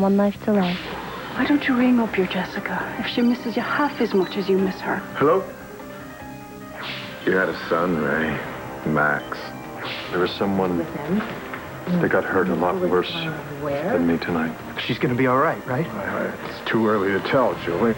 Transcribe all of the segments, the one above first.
one life to live. Why don't you ring up your Jessica if she misses you half as much as you miss her? Hello? You had a son, Ray. Max. There was someone that got hurt a lot worse than me tonight. She's gonna be all right, right? It's too early to tell, Julie.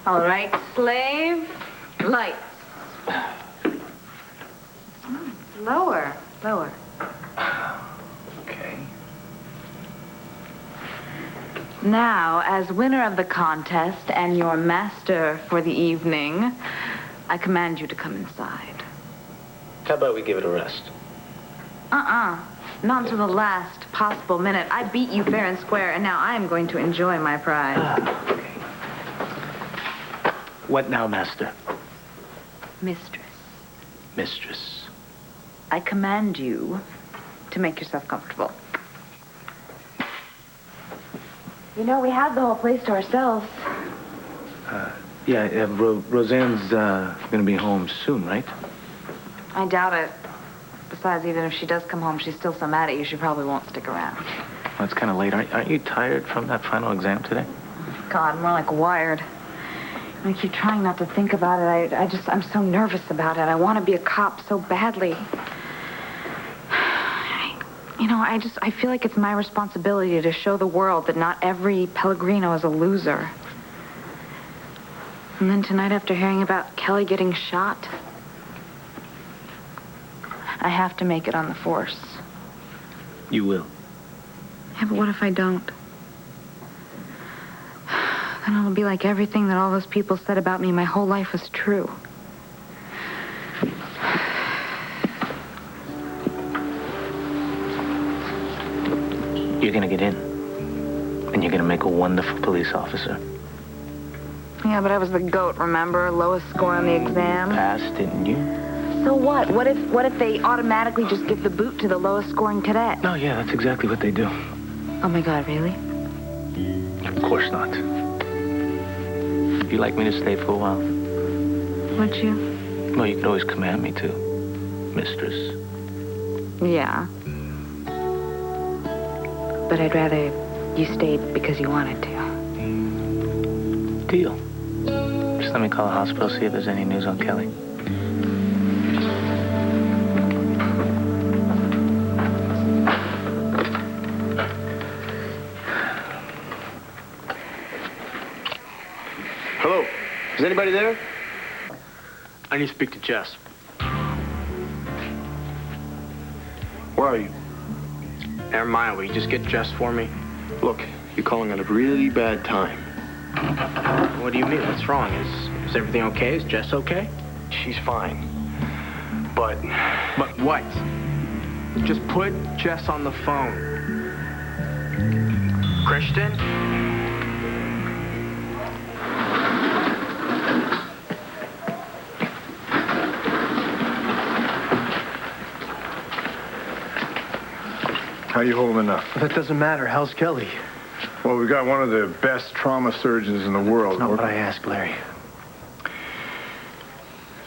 All right, slave, lights. Lower, lower. Okay. Now, as winner of the contest and your master for the evening, I command you to come inside. How about we give it a rest? Not until the last possible minute. I beat you fair and square, and now I am going to enjoy my prize. Okay. What now, master? Mistress, Mistress. I command you to make yourself comfortable. You know, we have the whole place to ourselves. Yeah, Roseanne's gonna be home soon, right? I doubt it. Besides, even if she does come home, she's still so mad at you, she probably won't stick around. Well, it's kind of late. Aren't you tired from that final exam today? God, more like wired. I keep trying not to think about it. I'm so nervous about it. I want to be a cop so badly. I feel like it's my responsibility to show the world that not every Pellegrino is a loser. And then tonight, after hearing about Kelly getting shot, I have to make it on the force. You will. Yeah, but what if I don't? Then it'll be like everything that all those people said about me my whole life was true. You're gonna get in. And you're gonna make a wonderful police officer. Yeah, but I was the GOAT, remember? Lowest score on the exam. Passed, didn't you? So what? What if they automatically just give the boot to the lowest scoring cadet? No, yeah, that's exactly what they do. Oh my God, really? Of course not. You'd like me to stay for a while? Would you? Well, you could always command me to, mistress. Yeah. But I'd rather you stayed because you wanted to. Deal. Just let me call the hospital, see if there's any news on Kelly. Hello. Is anybody there? I need to speak to Jess. Where are you? Never mind, will you just get Jess for me? Look, you're calling at a really bad time. What do you mean? What's wrong? Is everything okay? Is Jess okay? She's fine. But what? Just put Jess on the phone. Christian? How you holding up? That doesn't matter. How's Kelly? Well, we got one of the best trauma surgeons in the world. That's not what I asked, Larry.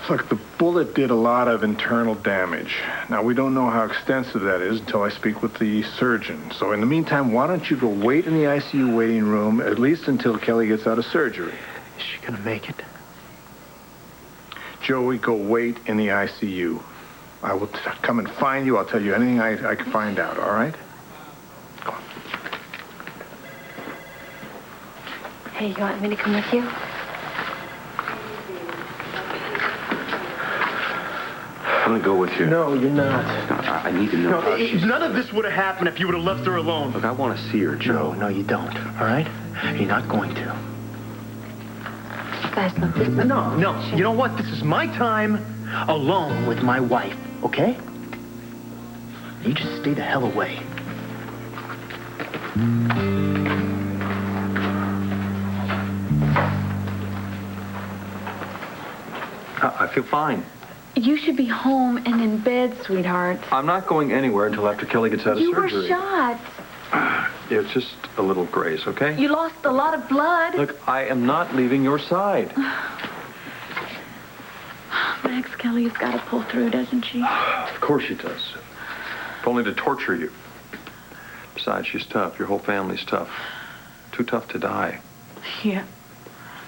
Look, the bullet did a lot of internal damage. Now, we don't know how extensive that is until I speak with the surgeon. So in the meantime, why don't you go wait in the ICU waiting room, at least until Kelly gets out of surgery? Is she gonna make it? Joey, go wait in the ICU. I will come and find you. I'll tell you anything I can find out, all right? Go on. Hey, you want me to come with you? I'm gonna go with you. No, you're not. No, I need to know how she's... None of this would have happened if you would have left her alone. Look, I want to see her, Joe. No, you don't, all right? You're not going to. You guys look this way. No. You know what? This is my time alone with my wife, okay? You just stay the hell away. I feel fine. You should be home and in bed, sweetheart. I'm not going anywhere until after Kelly gets out of You surgery. were shot. It's just a little graze, okay? You lost a lot of blood. Look, I am not leaving your side. Max, Kelly's got to pull through, doesn't she? Of course she does. If only to torture you. Besides, she's tough. Your whole family's tough. Too tough to die. Yeah.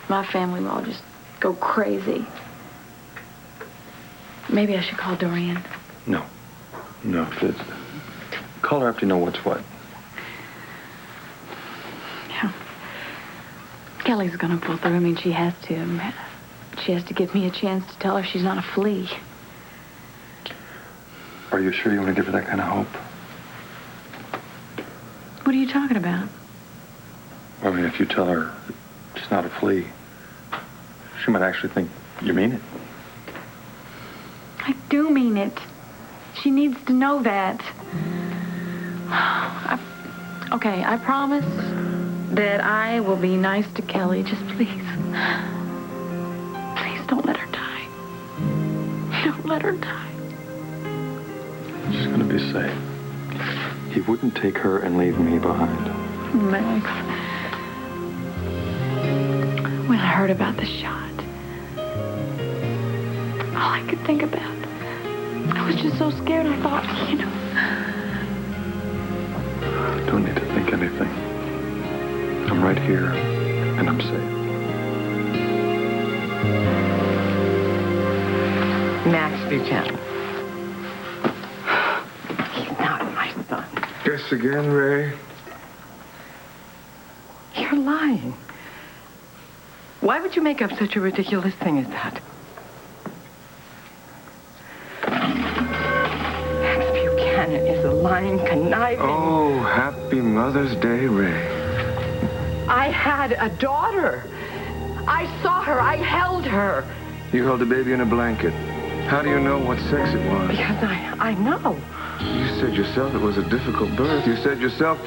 My family will all just go crazy. Maybe I should call Dorian. No. No, it's... Call her after you know what's what. Yeah. Kelly's gonna pull through. I mean, she has to. She has to give me a chance to tell her she's not a flea. Are you sure you want to give her that kind of hope? What are you talking about? I mean, if you tell her she's not a flea, she might actually think you mean it. I do mean it. She needs to know that. Okay, I promise that I will be nice to Kelly. Just please. Please don't let her die. Don't let her die. She's going to be safe. He wouldn't take her and leave me behind. Max. When I heard about the shot, all I could think about, I was just so scared. I thought, I don't need to think anything. I'm right here, and I'm safe. Max Buchanan. He's not my son. Guess again, Ray. You're lying. Why would you make up such a ridiculous thing as that? Max Buchanan is a lying, conniving... Oh, happy Mother's Day, Ray. I had a daughter. I saw her. I held her. You held a baby in a blanket. How do you know what sex it was? Because I know. You said yourself it was a difficult birth. You said yourself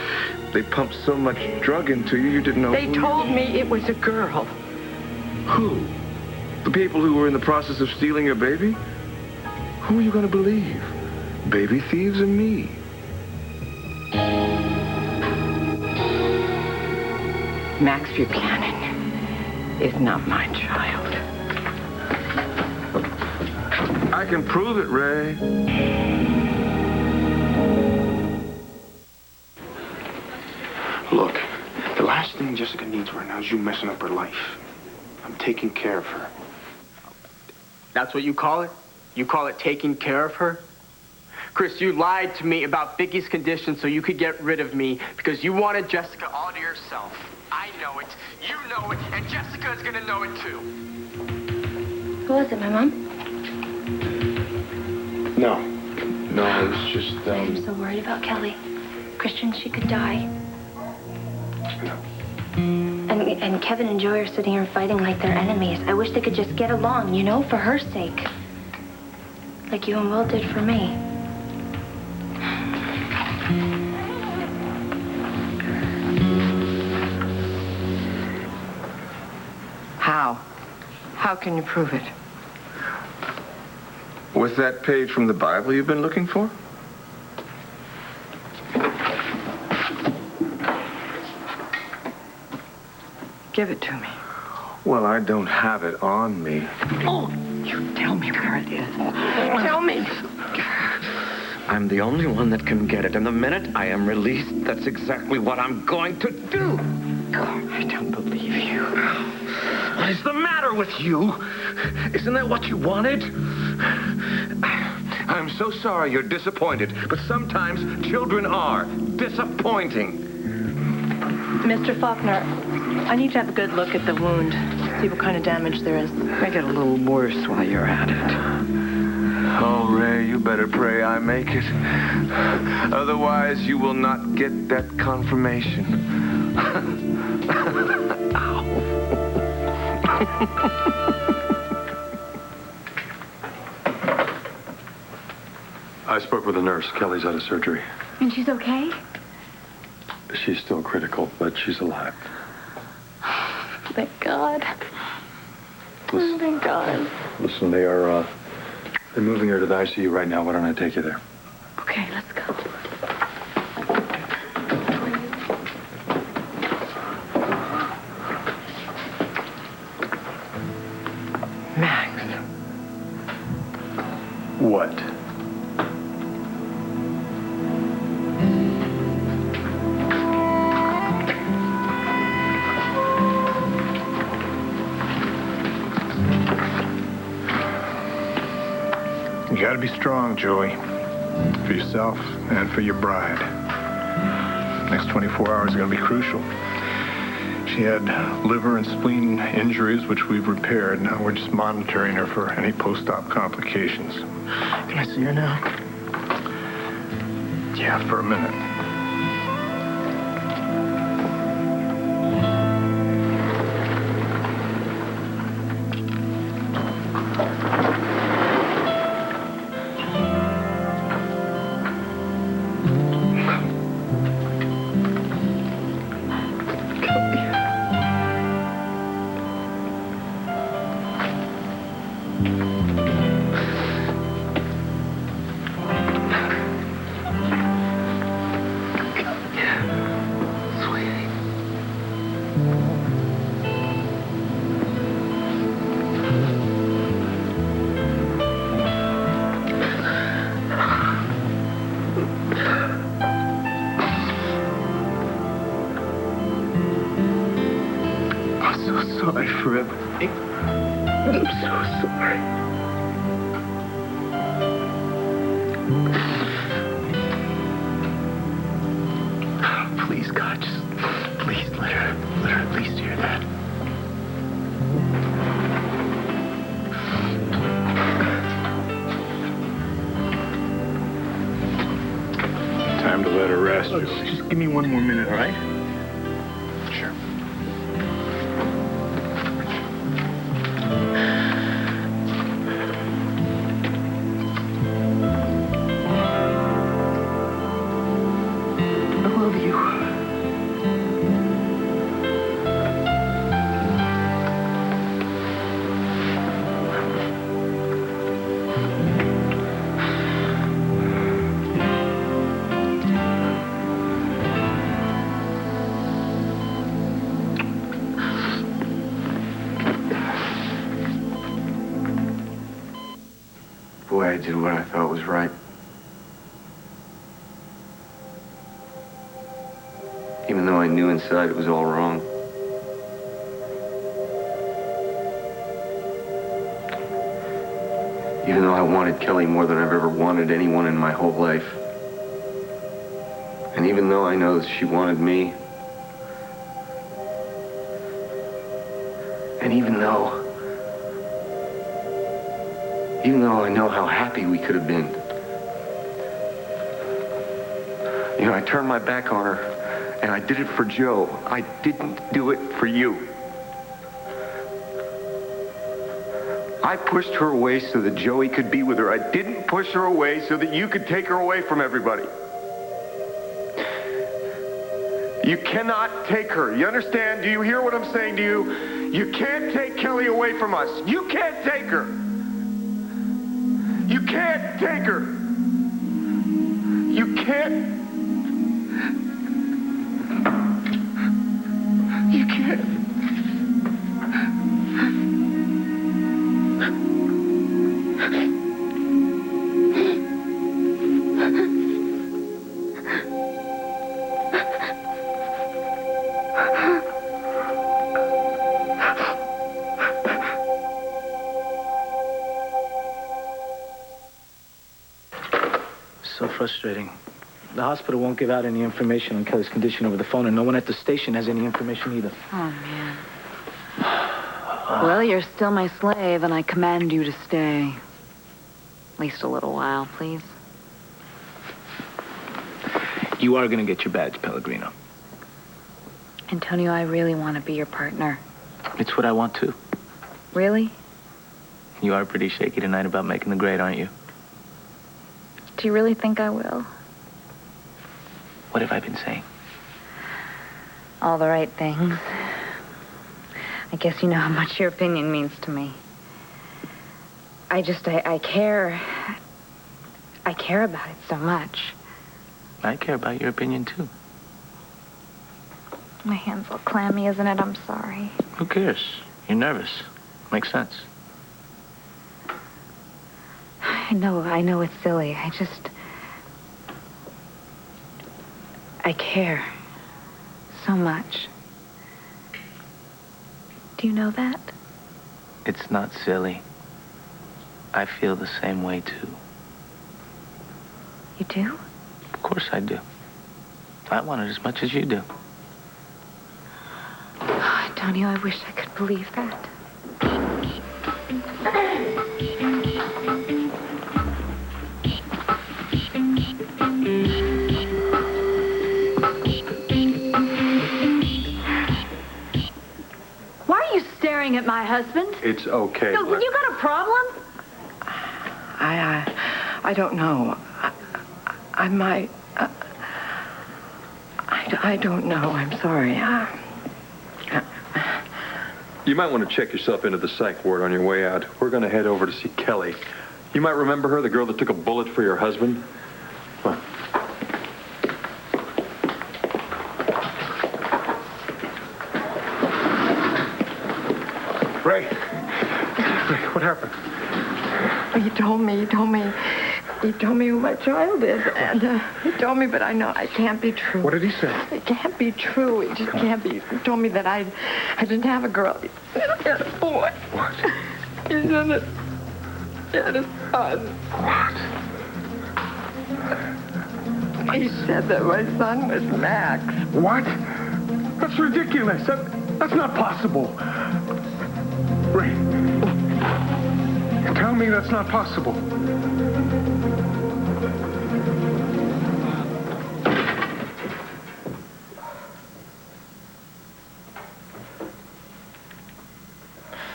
they pumped so much drug into you, you didn't know They told me it was a girl. Who? The people who were in the process of stealing your baby? Who are you going to believe? Baby thieves or me? Max Buchanan is not my child. I can prove it, Ray. Look, the last thing Jessica needs right now is you messing up her life. I'm taking care of her. That's what you call it? You call it taking care of her? Chris, you lied to me about Vicky's condition so you could get rid of me because you wanted Jessica all to yourself. I know it, you know it, and Jessica is gonna know it too. Who was it, my mom? No, it's just, I'm so worried about Kelly. Christian, she could die. And Kevin and Joey are sitting here fighting like they're enemies. I wish they could just get along, for her sake. Like you and Will did for me. How? How can you prove it? With that page from the Bible you've been looking for? Give it to me. Well, I don't have it on me. Oh, you tell me where it is. Tell me. I'm the only one that can get it, and the minute I am released, that's exactly what I'm going to do. I don't believe you. What is the matter with you? Isn't that what you wanted? I'm so sorry you're disappointed, but sometimes children are disappointing. Mr. Faulkner, I need to have a good look at the wound, see what kind of damage there is. Make it a little worse while you're at it. Oh, Ray, you better pray I make it. Otherwise, you will not get that confirmation. Ow. I spoke with the nurse. Kelly's out of surgery. And she's okay? She's still critical, but she's alive. Thank God. Listen, Oh, thank God. Listen, they're moving her to the ICU right now. Why don't I take you there? Okay, let's go. Max. What? You gotta be strong, Joey. For yourself and for your bride. Next 24 hours are gonna be crucial. She had liver and spleen injuries, which we've repaired. Now we're just monitoring her for any post-op complications. Can I see her now? Yeah, for a minute. Sorry for everything. I'm so sorry. Please, God, just please let her at least hear that. Time to let her rest. Just give me one more minute, all right? Sure. I love you. Boy, I did what I thought was right. Even though I knew inside it was all wrong. Even though I wanted Kelly more than I've ever wanted anyone in my whole life. And even though I know that she wanted me. And even though I know how happy we could have been. You know, I turned my back on her. And I did it for Joe. I didn't do it for you. I pushed her away so that Joey could be with her. I didn't push her away so that you could take her away from everybody. You cannot take her. You understand? Do you hear what I'm saying to you? You can't take Kelly away from us. You can't take her. You can't take her. You can't. You can't. So frustrating. The hospital won't give out any information on Kelly's condition over the phone, and no one at the station has any information either. Oh, man. Well, you're still my slave, and I command you to stay. At least a little while, please. You are going to get your badge, Pellegrino. Antonio, I really want to be your partner. It's what I want, too. Really? You are pretty shaky tonight about making the grade, aren't you? Do you really think I will? What have I been saying? All the right things. I guess you know how much your opinion means to me. I care. I care about it so much. I care about your opinion, too. My hand's all clammy, isn't it? I'm sorry. Who cares? You're nervous. Makes sense. I know it's silly. I care so much. Do you know that? It's not silly. I feel the same way, too. You do? Of course I do. I want it as much as you do. Oh, Antonio, I wish I could believe that. Why are you staring at my husband? It's okay. No, you got a problem? I don't know. I might. I don't know. I'm sorry. You might want to check yourself into the psych ward on your way out. We're going to head over to see Kelly. You might remember her, the girl that took a bullet for your husband. Come on. Ray, what happened? He told me who my child is, and he told me, but I know it can't be true. What did he say? It can't be true. It just can't be. He told me that I didn't have a girl. He said I had a boy. What? He said that he had a son. What? He said that my son was Max. What? That's ridiculous. That's not possible. Ray, tell me that's not possible.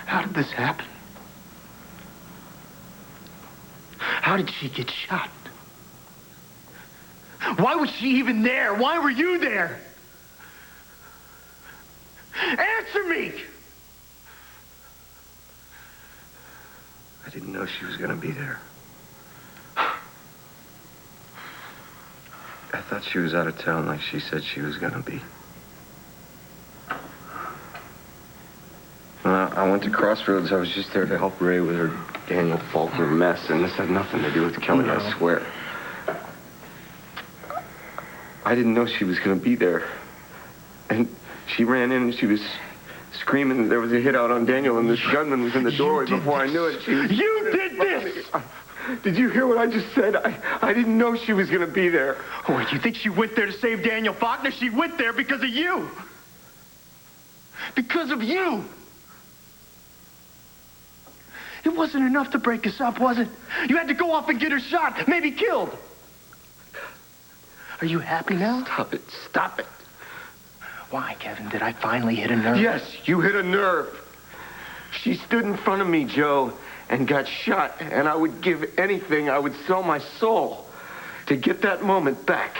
How did this happen? How did she get shot? Why was she even there? Why were you there? Answer me! I didn't know she was gonna be there. I thought she was out of town like she said she was gonna be. I went to Crossroads. I was just there to help Ray with her Daniel Faulkner mess, and this had nothing to do with Kelly, I swear. I didn't know she was gonna be there. And she ran in and she was screaming that there was a hit out on Daniel, and this gunman was in the doorway before I knew it. You did this! Did you hear what I just said? I didn't know she was gonna be there. Oh, you think she went there to save Daniel Faulkner? She went there because of you! Because of you! It wasn't enough to break us up, was it? You had to go off and get her shot, maybe killed. Are you happy now? Stop it. Stop it. Why, Kevin? Did I finally hit a nerve? Yes, you hit a nerve. She stood in front of me, Joe, and got shot, and I would give anything, I would sell my soul to get that moment back.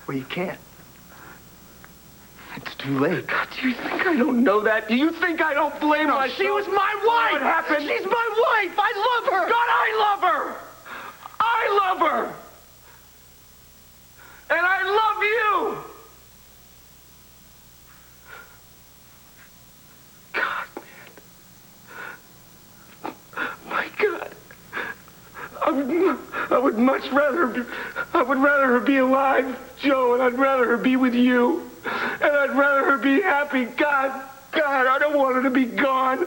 Well, you can't. It's too late. God, do you think I don't know that? Do you think I don't blame myself? She was my wife! What happened? She's my wife! I love her! God, I love her! I love her! And I love you! God, man. My God. I would much rather her be alive, Joe, and I'd rather her be with you. And I'd rather her be happy. God, I don't want her to be gone.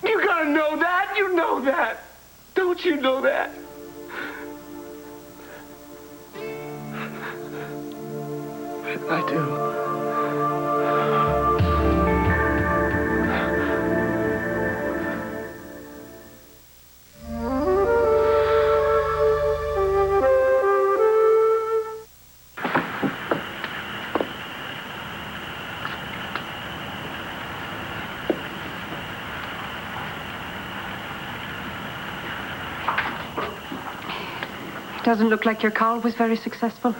You gotta know that. You know that. Don't you know that? I do. It doesn't look like your call was very successful.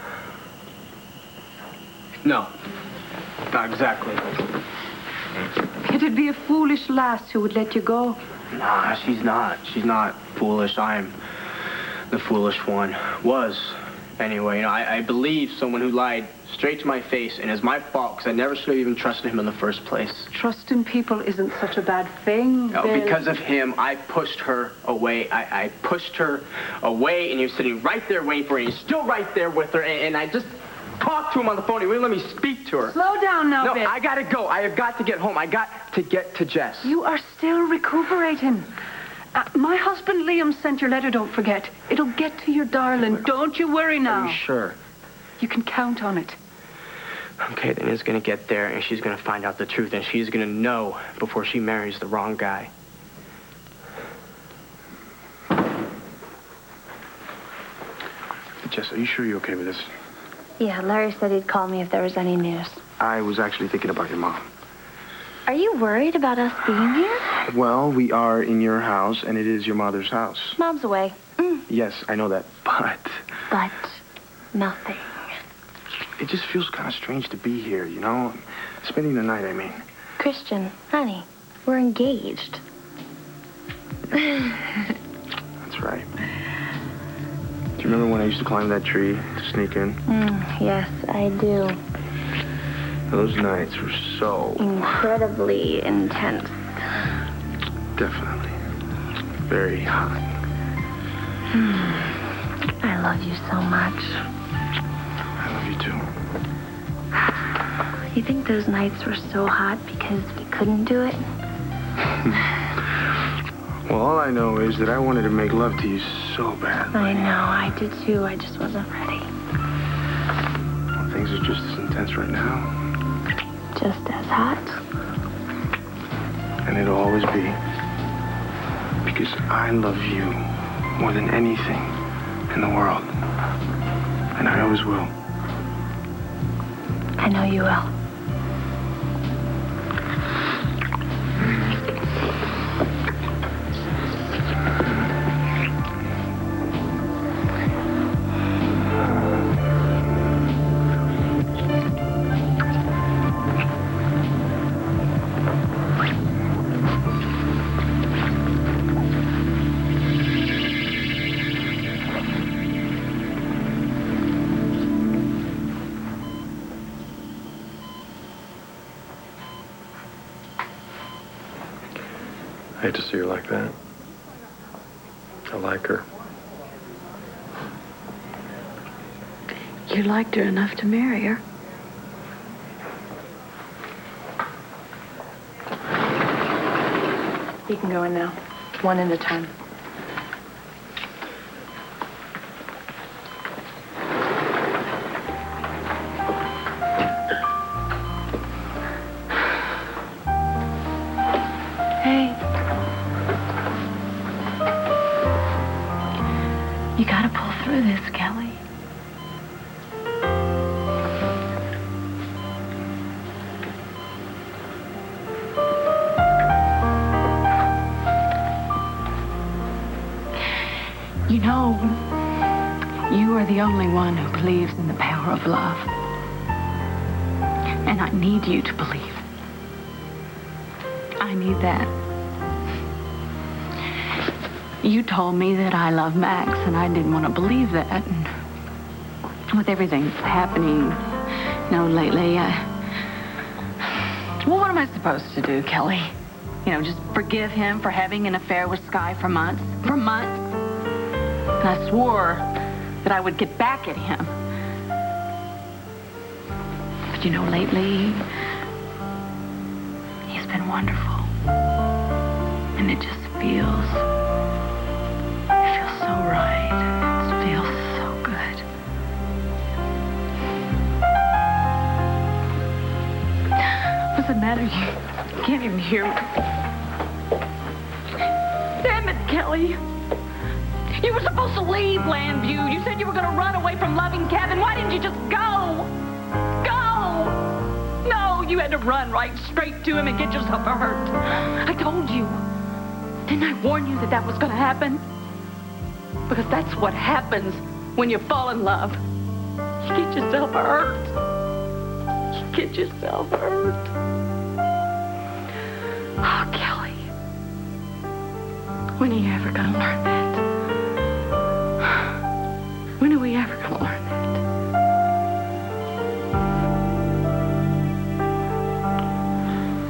No, not exactly. It'd be a foolish lass who would let you go. Nah, she's not. She's not foolish. I'm the foolish one. Was, anyway. You know, I believe someone who lied straight to my face, and it's my fault because I never should have even trusted him in the first place. Trusting people isn't such a bad thing. No, Bill. because of him, I pushed her away. I pushed her away, and he was sitting right there waiting for her, and he's still right there with her, and I just talked to him on the phone. He wouldn't let me speak to her. Slow down now, No, Bill. I gotta go. I have got to get home. I got to get to Jess. You are still recuperating. My husband Liam sent your letter, don't forget. It'll get to your darling. Don't you worry now. Are you sure? You can count on it. Okay, then it's gonna get there, and she's gonna find out the truth, and she's gonna know before she marries the wrong guy. Jess, are you sure you're okay with this? Yeah, Larry said he'd call me if there was any news. I was actually thinking about your mom. Are you worried about us being here? Well, we are in your house, and it is your mother's house. Mom's away. Yes, I know that, but But nothing. it just feels kind of strange to be here, you know? Spending the night, I mean. Christian, honey, we're engaged. That's right. Do you remember when I used to climb that tree to sneak in? Yes, I do. Those nights were so... Incredibly intense. Definitely. Very hot. I love you so much. I love you too. You think those nights were so hot because we couldn't do it? Well, all I know is that I wanted to make love to you so bad. I know, I did too. I just wasn't ready. Well, things are just as intense right now. Just as hot. And it'll always be. Because I love you more than anything in the world. And I always will. I know you will. I hate to see her like that. I like her. You liked her enough to marry her. You can go in now. One at a time. Hey. You gotta pull through this, Kelly. You know, you are the only one who believes in the power of love. And I need you to believe. I need that. You told me that I love Max, and I didn't want to believe that. And with everything that's happening, lately, well, what am I supposed to do, Kelly? You know, just forgive him for having an affair with Sky for months? For months? And I swore that I would get back at him. But you know, lately, he's been wonderful. And it just feels so right. It feels so good. What's the matter? You can't even hear me. Damn it, Kelly. You were supposed to leave Landview. You said you were going to run away from loving Kevin. Why didn't you just go? Go! No, you had to run right straight to him and get yourself hurt. I told you. Didn't I warn you that that was going to happen? Because that's what happens when you fall in love, you get yourself hurt. You get yourself hurt. Oh, Kelly. When are you ever gonna learn that? When are we ever gonna learn that?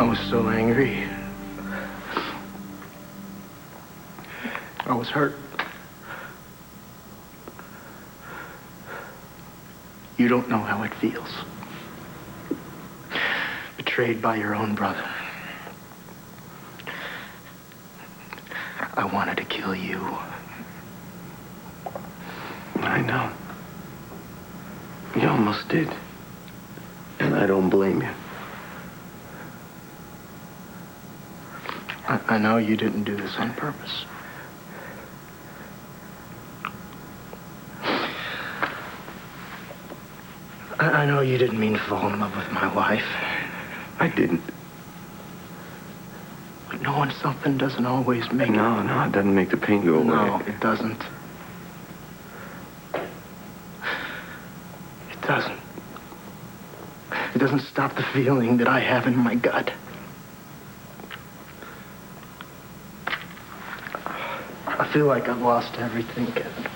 I was so angry. I was hurt. You don't know how it feels. Betrayed by your own brother. I wanted to kill you. I know. You almost did. And I don't blame you. I know you didn't do this on purpose. I know you didn't mean to fall in love with my wife. I didn't. But knowing something doesn't always make it. No, it doesn't make the pain go away. No, it doesn't. It doesn't. It doesn't stop the feeling that I have in my gut. I feel like I've lost everything, Kevin.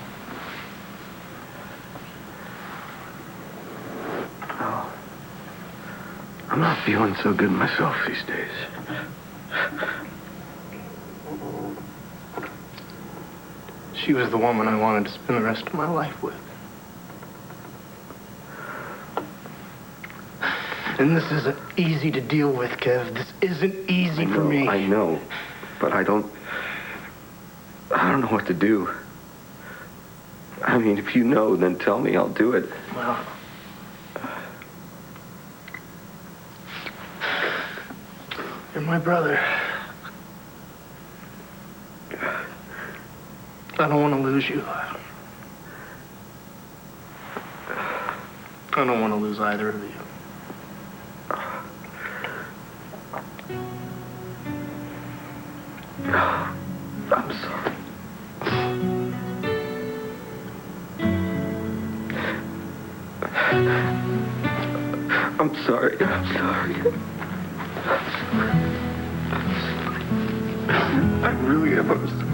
Oh. I'm not feeling so good myself these days. She was the woman I wanted to spend the rest of my life with. And this isn't easy to deal with, Kev. This isn't easy for me. I know, but I don't know what to do. I mean, if you know, then tell me. I'll do it. Well, you're my brother. I don't want to lose you. I don't want to lose either of you. I'm sorry. I'm sorry. I'm sorry. I really am. I'm sorry.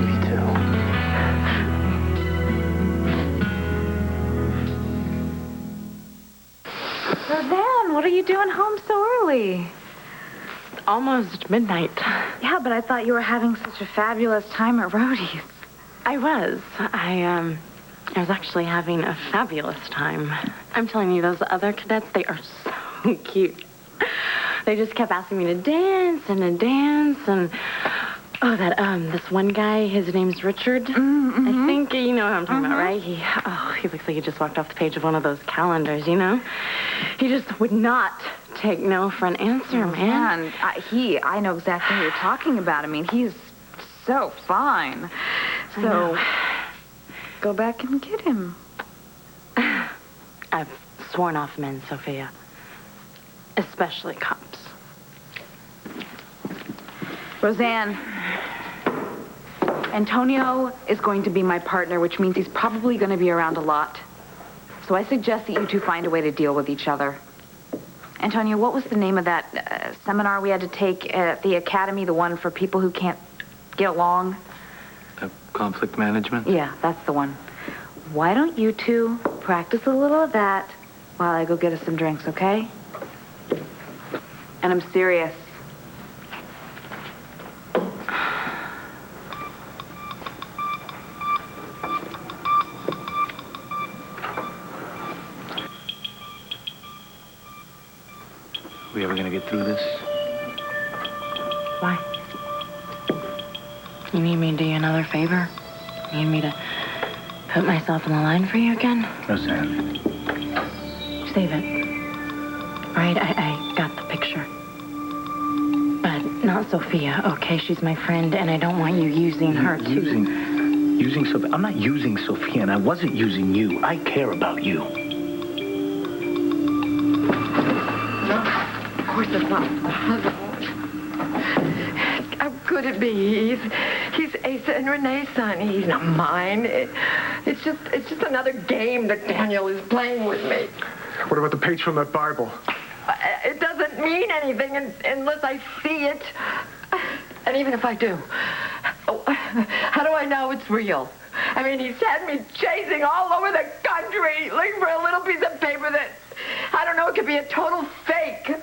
Me too. Roseanne, what are you doing home so early? Almost midnight. Yeah, but I thought you were having such a fabulous time at Rhodey's. I was. I was actually having a fabulous time. I'm telling you, those other cadets, they are so cute. They just kept asking me to dance. And this one guy, his name's Richard. Mm-hmm. I think you know who I'm talking about, right? He looks like he just walked off the page of one of those calendars, you know? He just would not take no for an answer, man. I know exactly who you're talking about. I mean, he's so fine. So, go back and get him. I've sworn off men, Sophia. Especially cops. Roseanne, Antonio is going to be my partner, which means he's probably going to be around a lot. So I suggest that you two find a way to deal with each other. Antonio, what was the name of that seminar we had to take at the academy, the one for people who can't get along? Conflict management? Yeah, that's the one. Why don't you two practice a little of that while I go get us some drinks, okay? And I'm serious. We ever gonna get through this? Why? You need me to do you another favor? You need me to put myself in the line for you again? Roseanne. Save it. Right, I got the picture. But not Sophia, okay? She's my friend, and I don't want you using her to... Using Sophia? I'm not using Sophia, and I wasn't using you. I care about you. No. course it's not possible. How could it be? He's Asa and Renee's son. He's not mine. It's just another game that Daniel is playing with me. What about the page from that Bible? It doesn't mean anything unless I see it. And even if I do, how do I know it's real? I mean, he's had me chasing all over the country looking for a little piece of paper that, I don't know, it could be a total fake.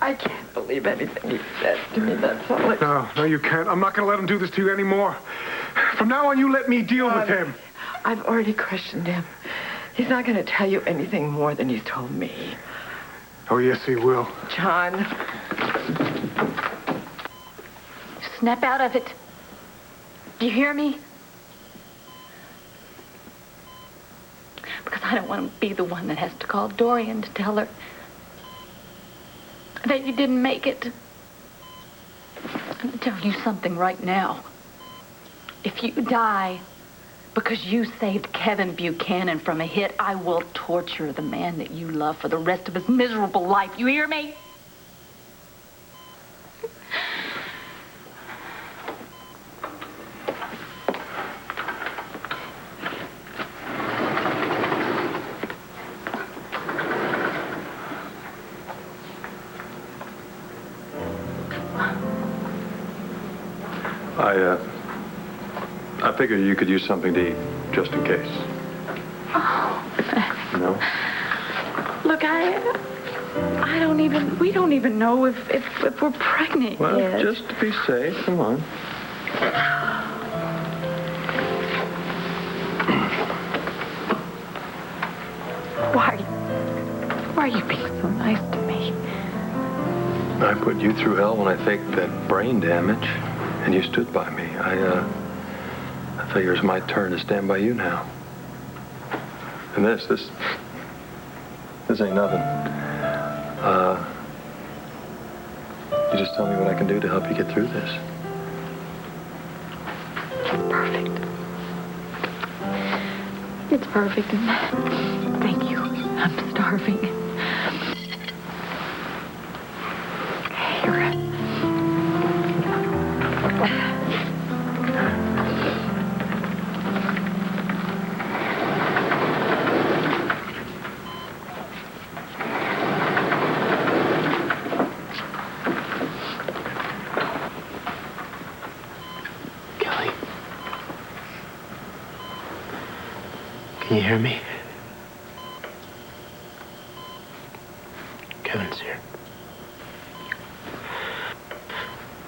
I can't believe anything he says to me, that's all. No, you can't. I'm not going to let him do this to you anymore. From now on, you let me deal with him. I've already questioned him. He's not going to tell you anything more than he's told me. Oh, yes, he will. John. Snap out of it. Do you hear me? Because I don't want to be the one that has to call Dorian to tell her that you didn't make it. I'm going to tell you something right now. If you die because you saved Kevin Buchanan from a hit, I will torture the man that you love for the rest of his miserable life. You hear me? I figured you could use something to eat, just in case. Oh. No? Look, we don't even know if we're pregnant Well, yet. just to be safe, come on. Why are you being so nice to me? I put you through hell when I faked that brain damage, and you stood by me. I figure it's my turn to stand by you now. And this ain't nothing. You just tell me what I can do to help you get through this. It's perfect. It's perfect. Thank you. I'm starving. Here. Can you hear me? Kevin's here.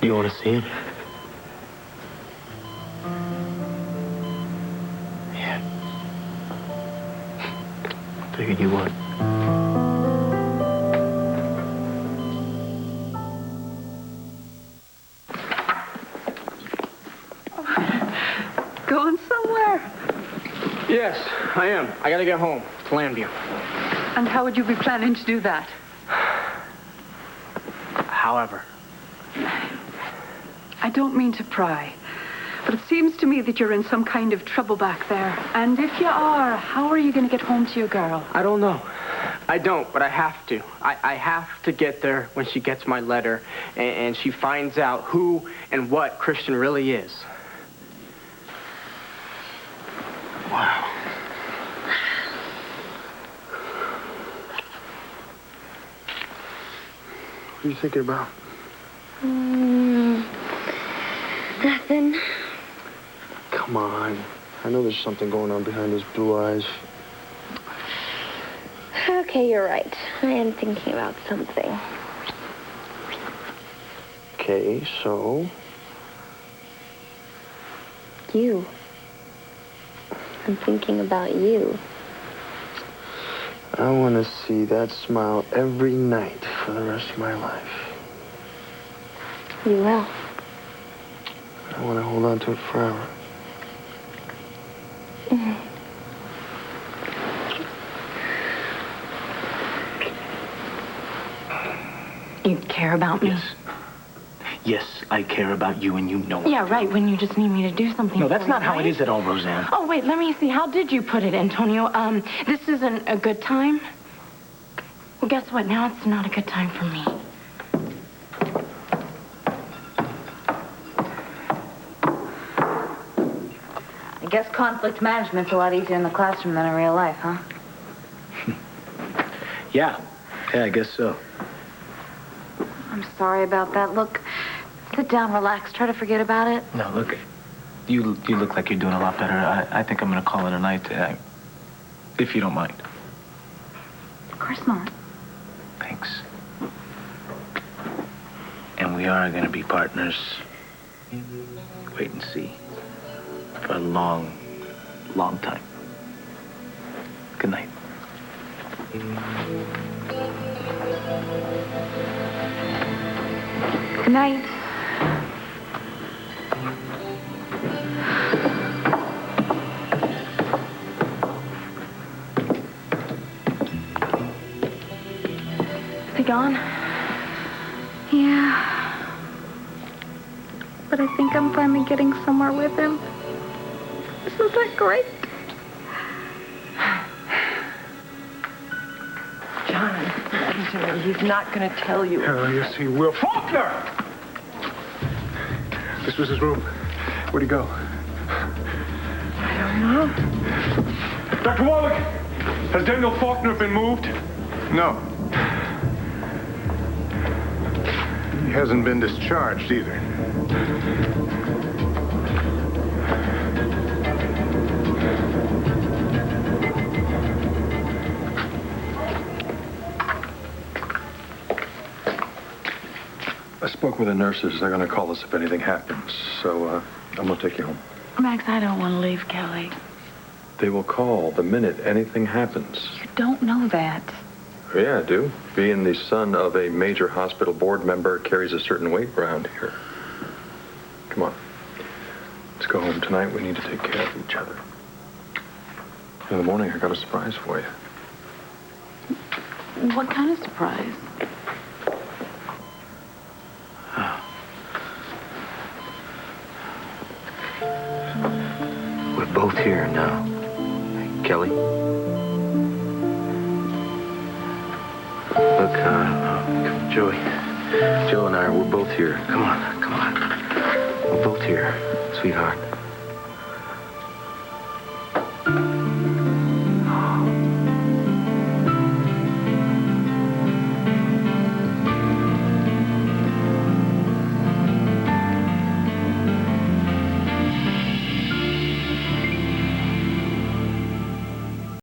Do you want to see him? Yeah. Figured you would. Going somewhere? Yes, I am. I gotta get home to Landview. And how would you be planning to do that? However. I don't mean to pry, but it seems to me that you're in some kind of trouble back there. And if you are, how are you going to get home to your girl? I don't know. I don't, but I have to. I have to get there when she gets my letter and she finds out who and what Christian really is. Wow. What are you thinking about? Nothing. Come on. I know there's something going on behind those blue eyes. Okay, you're right. I am thinking about something. Okay, so? You. I'm thinking about you. I want to see that smile every night for the rest of my life. You will. I want to hold on to it forever. You care about me? Yes. Yes, I care about you, and you know it. Yeah, right, when you just need me to do something No, that's for not you, how right? it is at all, Roseanne. Oh, wait, let me see. How did you put it, Antonio? This isn't a good time? Well, guess what? Now it's not a good time for me. I guess conflict management's a lot easier in the classroom than in real life, huh? Yeah, I guess so. I'm sorry about that. Look, sit down, relax, try to forget about it. No, look, you look like you're doing a lot better. I think I'm gonna call it a night, if you don't mind. Of course not. Thanks. And we are gonna be partners. Wait and see. For a long, long time. Good night. Good night. Is he gone? Yeah. But I think I'm finally getting somewhere with him. Isn't that great? John, listen to me. He's not going to tell you. Oh, yes, he will. Faulkner! This was his room. Where'd he go? I don't know. Dr. Wallach, has Daniel Faulkner been moved? No. He hasn't been discharged either. I spoke with the nurses. They're going to call us if anything happens. So I'm going to take you home. Max, I don't want to leave Kelly. They will call the minute anything happens. You don't know that. Yeah, I do. Being the son of a major hospital board member carries a certain weight around here. Come on. Let's go home tonight. We need to take care of each other. In the morning, I got a surprise for you. What kind of surprise? We're both here now. Kelly? Look, Joey. Joe and we're both here. Come on. We're both here, sweetheart.